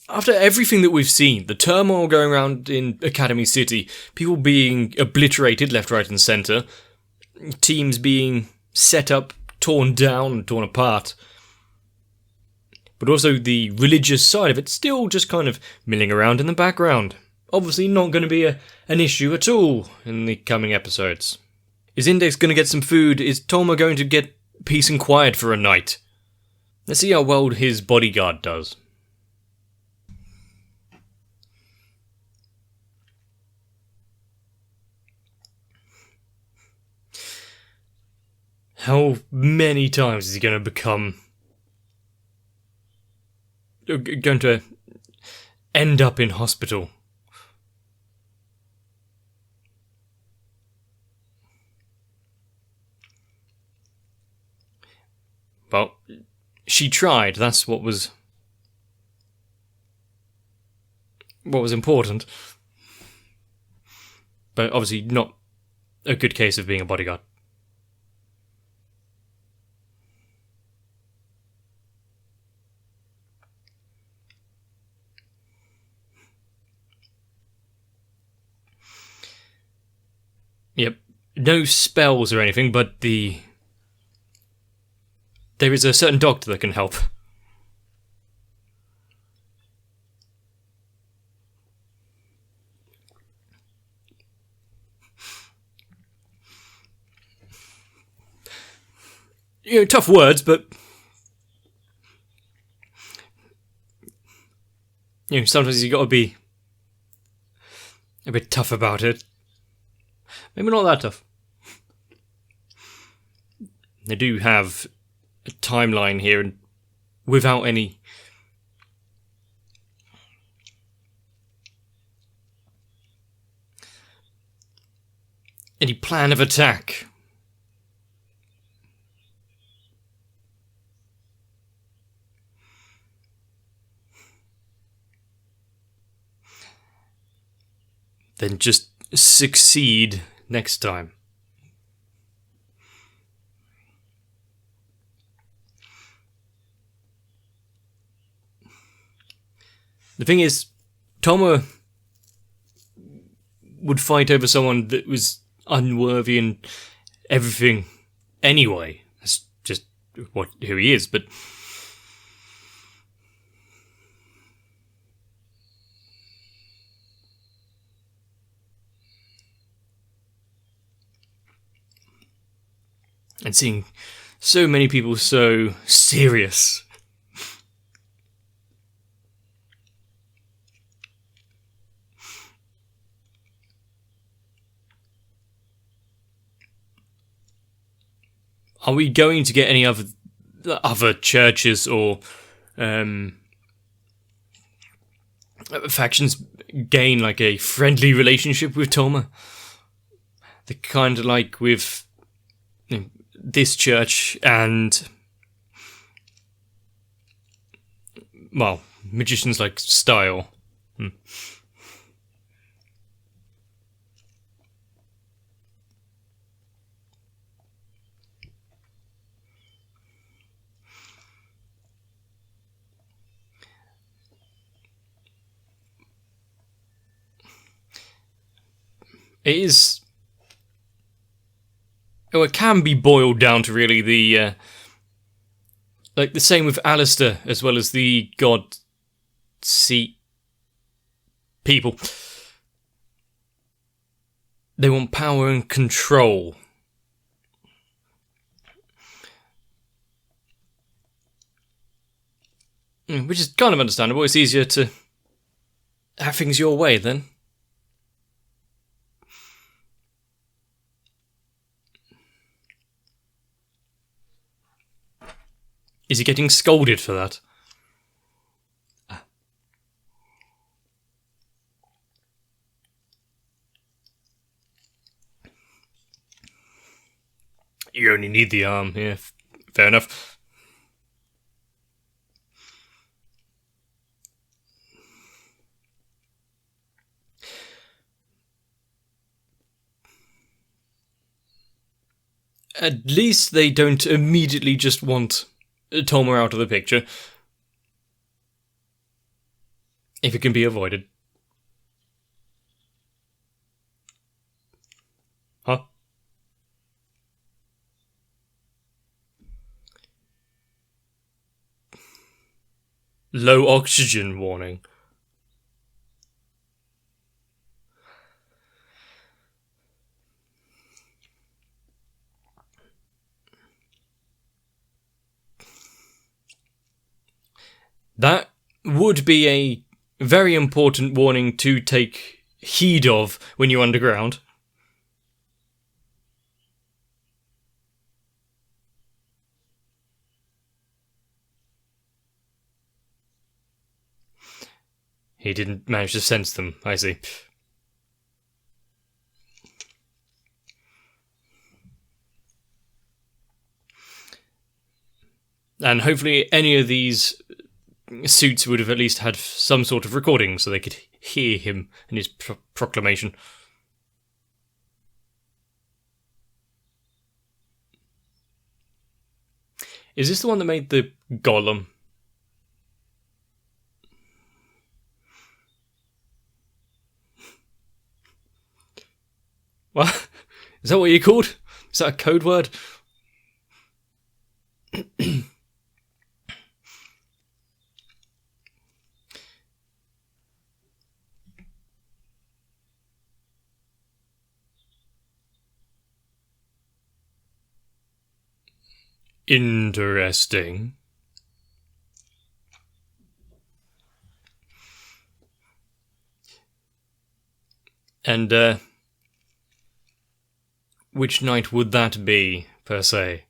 after everything that we've seen, the turmoil going around in Academy City, people being obliterated left, right and centre, teams being set up, torn down and torn apart, but also the religious side of it still just kind of milling around in the background. Obviously not going to be an issue at all in the coming episodes. Is Index going to get some food? Is Toma going to get peace and quiet for a night? Let's see how well his bodyguard does. How many times is he going to become... going to end up in hospital? Well, she tried. That's what was important. But obviously not a good case of being a bodyguard. Yep, no spells or anything, but there is a certain doctor that can help. Tough words, but sometimes you got to be a bit tough about it. Maybe not that tough. They do have a timeline here, and without any plan of attack. Then just succeed next time. The thing is, Toma would fight over someone that was unworthy and everything anyway. That's just who he is, but... And seeing so many people so serious. Are we going to get any other churches or factions gain like a friendly relationship with Toma? The kind of like with this church and, well, magicians like Style. It can be boiled down to really the same with Alistair as well as the God Seat people. They want power and control. Which is kind of understandable. It's easier to have things your way then. Is he getting scolded for that? You only need the arm, yeah, fair enough. At least they don't immediately just want Toma out of the picture. if it can be avoided. Huh? Low oxygen warning. That would be a very important warning to take heed of when you're underground. He didn't manage to sense them, I see. And hopefully any of these suits would have at least had some sort of recording so they could hear him and his proclamation. Is this the one that made the golem? What? Is that what you called? Is that a code word? Interesting. And, which knight would that be, per se?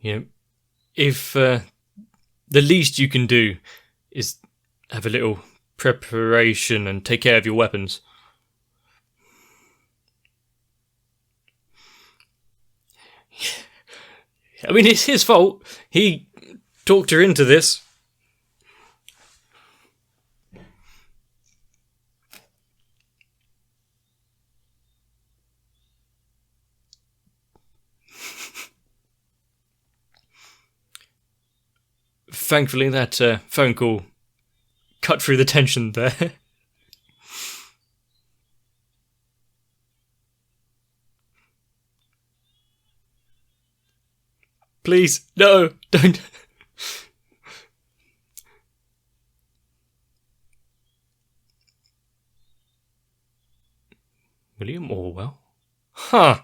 You know, if the least you can do is have a little preparation and take care of your weapons. I mean, it's his fault. He talked her into this. Thankfully, that phone call cut through the tension there. Please, no, don't. William Orwell? Huh.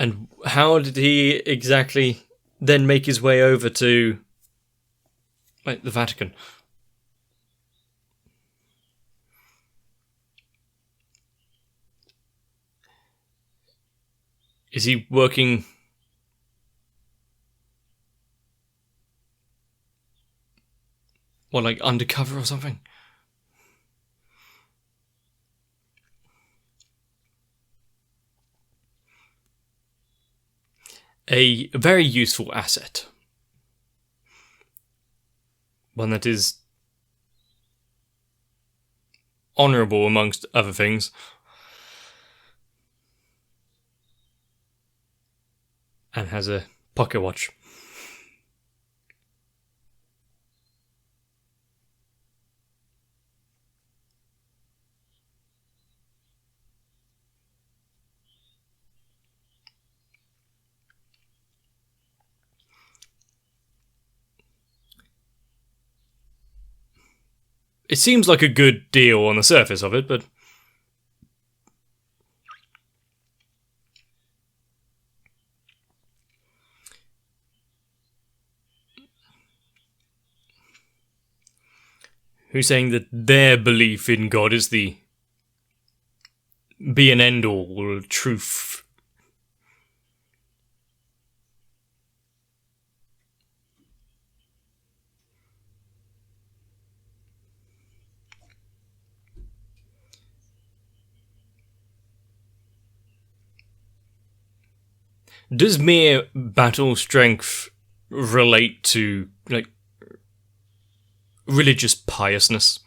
And how did he exactly then make his way over to, like, the Vatican? Is he working... what, like, undercover or something? A very useful asset. One that is honourable amongst other things. And has a pocket watch. It seems like a good deal on the surface of it, but... who's saying that their belief in God is the be and end all truth? Does mere battle strength relate to, like, religious piousness?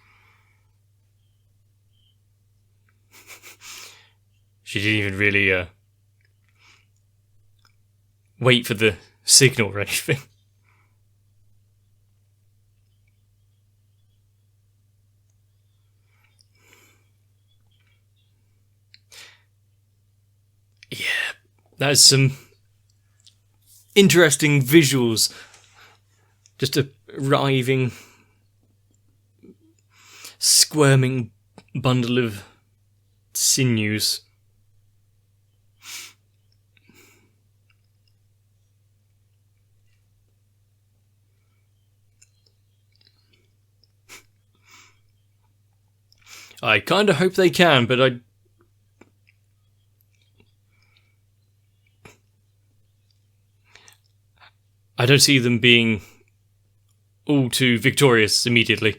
She didn't even really wait for the signal or anything. Yeah, that's some interesting visuals. Just a writhing, squirming bundle of sinews. I kind of hope they can, but I don't see them being all too victorious immediately.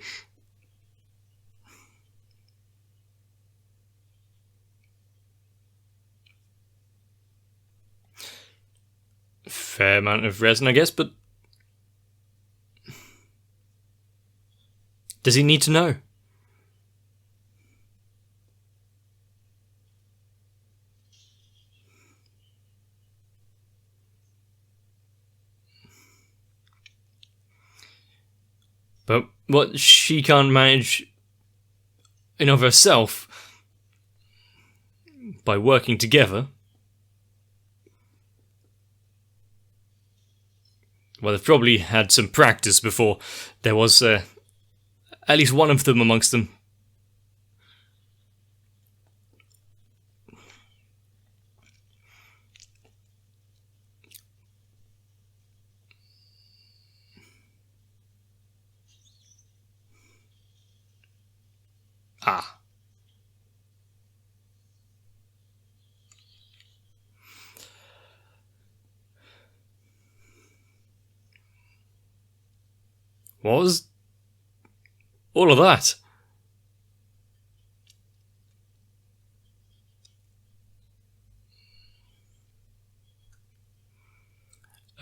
Fair amount of resin, I guess, but does he need to know? But what she can't manage in of herself by working together. Well, they've probably had some practice before there was at least one of them amongst them. Ah. What was all of that?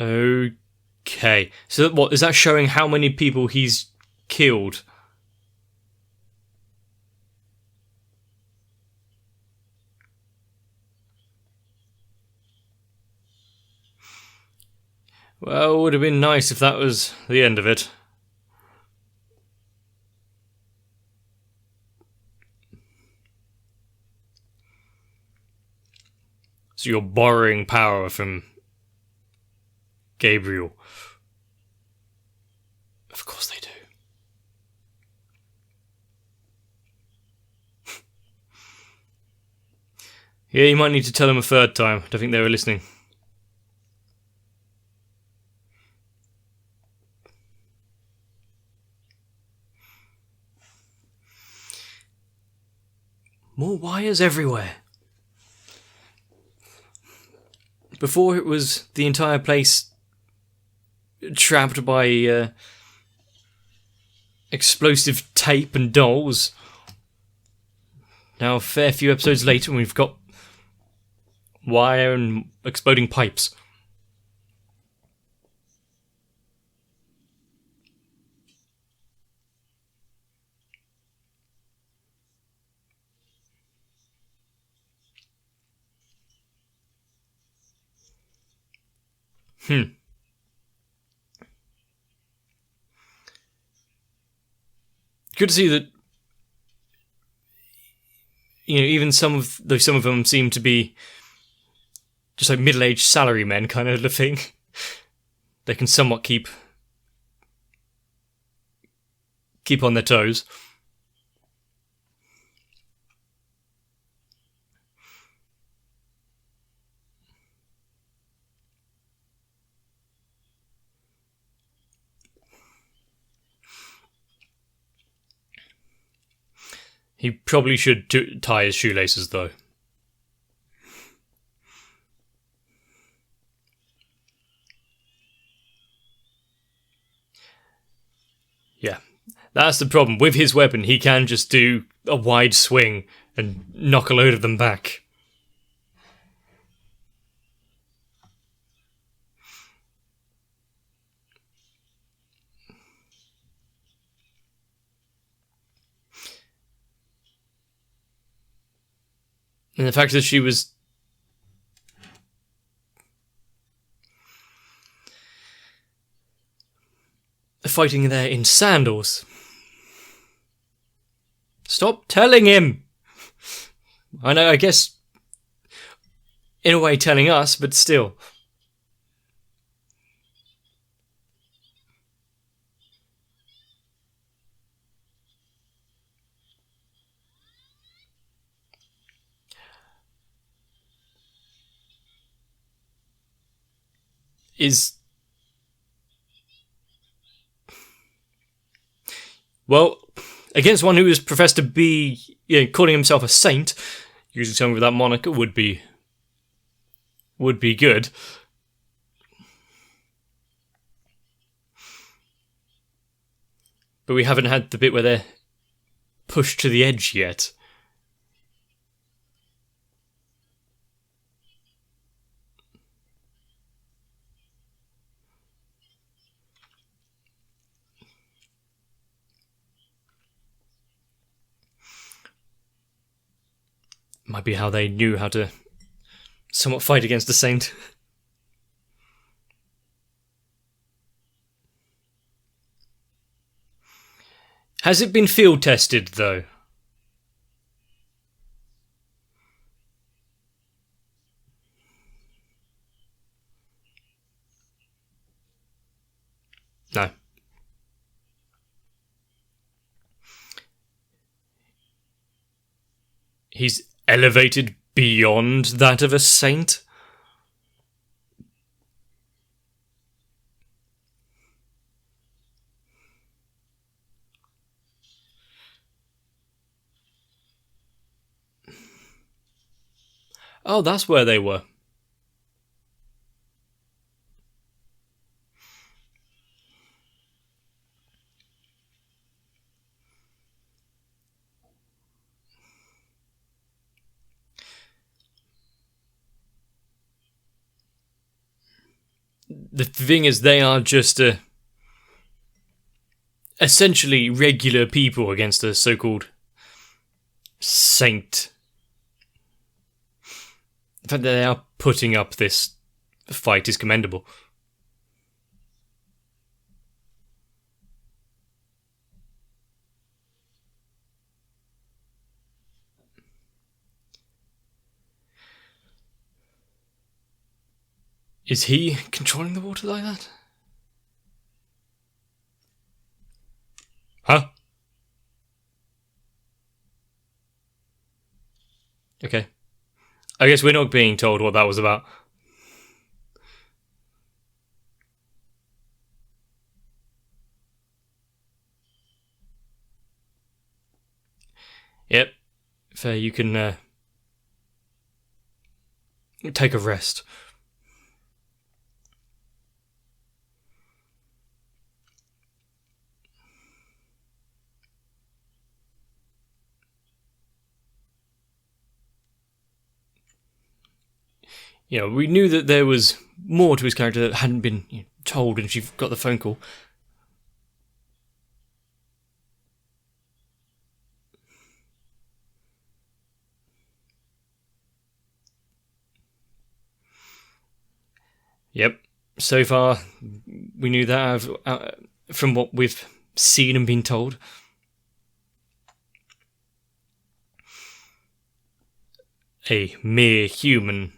Okay. So what is that showing how many people he's killed? Well, it would have been nice if that was the end of it. So you're borrowing power from Gabriel. Of course they do. Yeah, you might need to tell them a third time. I don't think they were listening. More wires everywhere. Before it was the entire place trapped by explosive tape and dolls. Now a fair few episodes later, we've got wire and exploding pipes. Good to see that, you know, even some of them seem to be just like middle-aged salarymen kind of thing. They can somewhat keep on their toes. He probably should tie his shoelaces, though. Yeah, that's the problem. With his weapon, he can just do a wide swing and knock a load of them back. And the fact that she was fighting there in sandals. Stop telling him! I know, I guess, in a way telling us, but still. Well, against one who is professed to be, calling himself a saint, using someone with that moniker would be good. But we haven't had the bit where they're pushed to the edge yet. Might be how they knew how to somewhat fight against the saint. Has it been field tested, though? No. He's elevated beyond that of a saint? Oh, that's where they were. The thing is, they are just essentially regular people against a so-called saint. The fact that they are putting up this fight is commendable. Is he controlling the water like that? Huh? Okay. I guess we're not being told what that was about. Yep. Fair, you can take a rest. We knew that there was more to his character that hadn't been told when she got the phone call. Yep. So far, we knew that from what we've seen and been told. A mere human.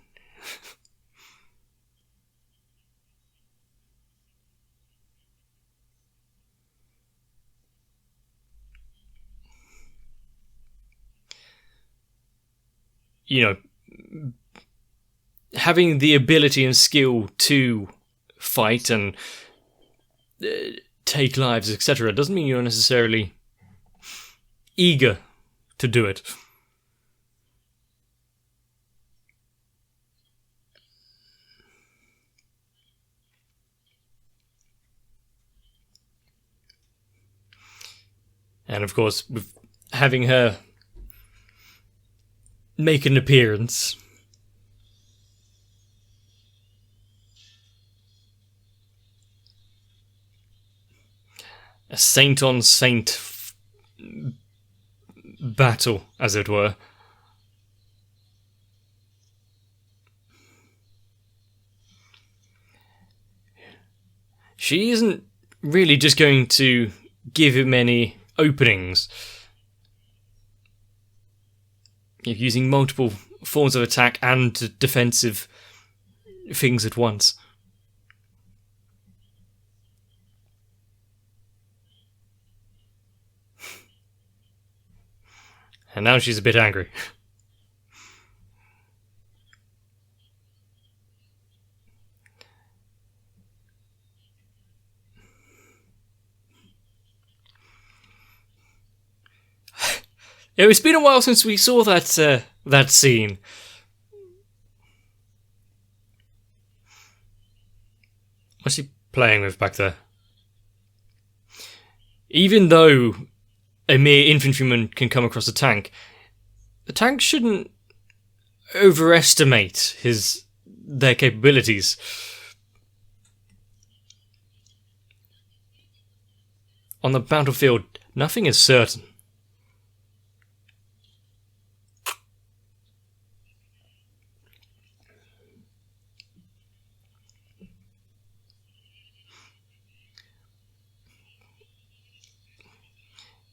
Having the ability and skill to fight and take lives, etc., doesn't mean you're necessarily eager to do it. And of course, with having her make an appearance, a saint-on-saint battle, as it were. she isn't really just going to give him any openings. Using multiple forms of attack and defensive things at once. And now she's a bit angry. It's been a while since we saw that scene. What's he playing with back there? Even though a mere infantryman can come across a tank, the tank shouldn't overestimate their capabilities. On the battlefield, nothing is certain.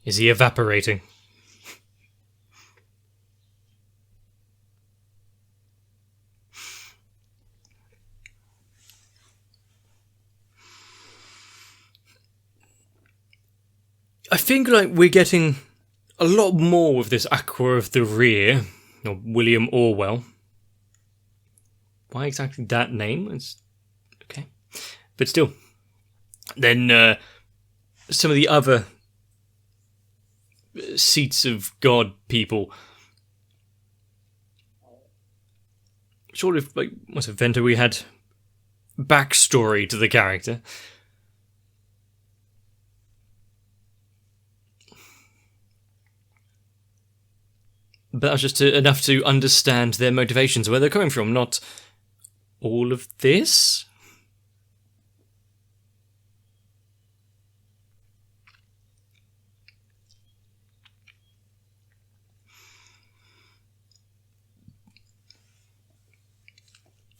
Is he evaporating? I think we're getting a lot more with this Aqua of the Rear, or William Orwell. Why exactly that name? It's okay, but still. Then some of the other seats of God people. Sort of what's a Venter? We had backstory to the character. But that's just enough to understand their motivations, where they're coming from, not all of this.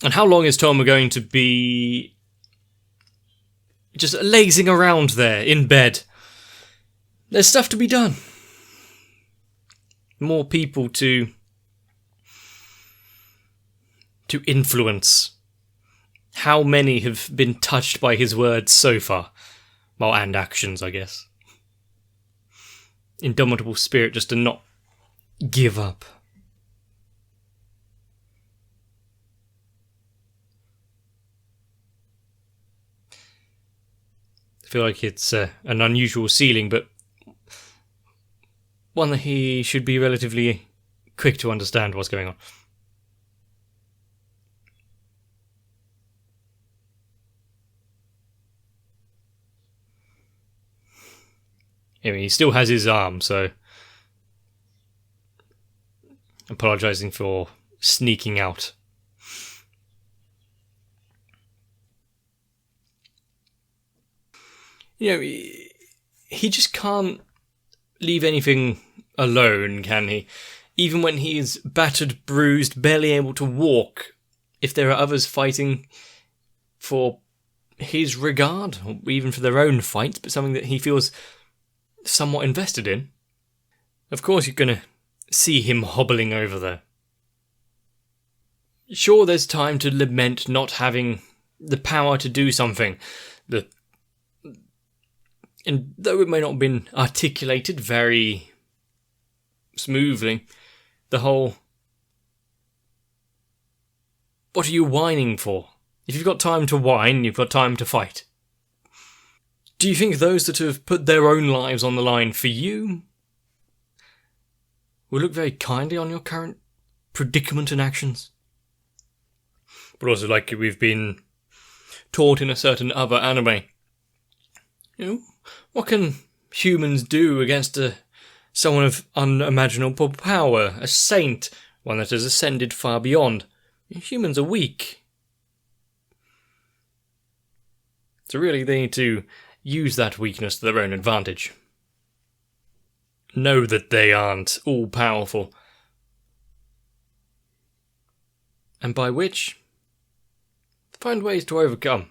And how long is Toma going to be just lazing around there in bed? There's stuff to be done. More people to influence. How many have been touched by his words so far? Well, and actions, I guess. Indomitable spirit just to not give up. I feel like it's an unusual ceiling, but one that he should be relatively quick to understand what's going on. I mean, he still has his arm, so apologising for sneaking out. He just can't leave anything alone, can he? Even when he's battered, bruised, barely able to walk, if there are others fighting for his regard, or even for their own fights, but something that he feels somewhat invested in, of course you're going to see him hobbling over there. Sure, there's time to lament not having the power to do something, and though it may not have been articulated very smoothly, the whole, what are you whining for? If you've got time to whine, you've got time to fight. Do you think those that have put their own lives on the line for you will look very kindly on your current predicament and actions? But also, like we've been taught in a certain other anime, what can humans do against someone of unimaginable power, a saint, one that has ascended far beyond? Humans are weak. So really they need to use that weakness to their own advantage. Know that they aren't all-powerful. And by which, find ways to overcome.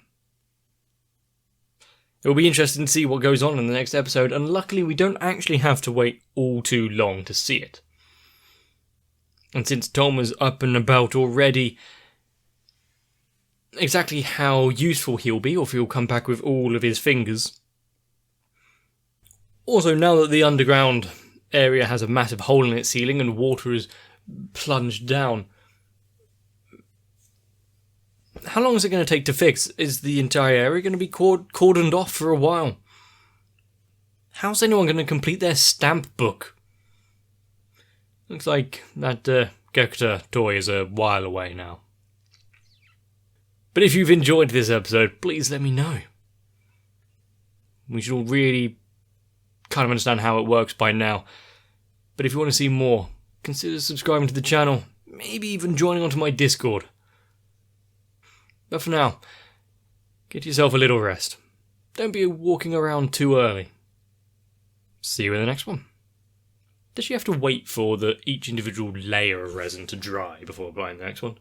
It will be interesting to see what goes on in the next episode, and luckily we don't actually have to wait all too long to see it. And since Tom was up and about already, exactly how useful he'll be, or if he'll come back with all of his fingers. Also, now that the underground area has a massive hole in its ceiling and water is plunged down, how long is it going to take to fix? Is the entire area going to be cordoned off for a while? How's anyone going to complete their stamp book? Looks like that Gekta toy is a while away now. But if you've enjoyed this episode, please let me know. We should all really kind of understand how it works by now. But if you want to see more, consider subscribing to the channel, maybe even joining onto my Discord. But for now, get yourself a little rest. Don't be walking around too early. See you in the next one. Does she have to wait for each individual layer of resin to dry before applying the next one?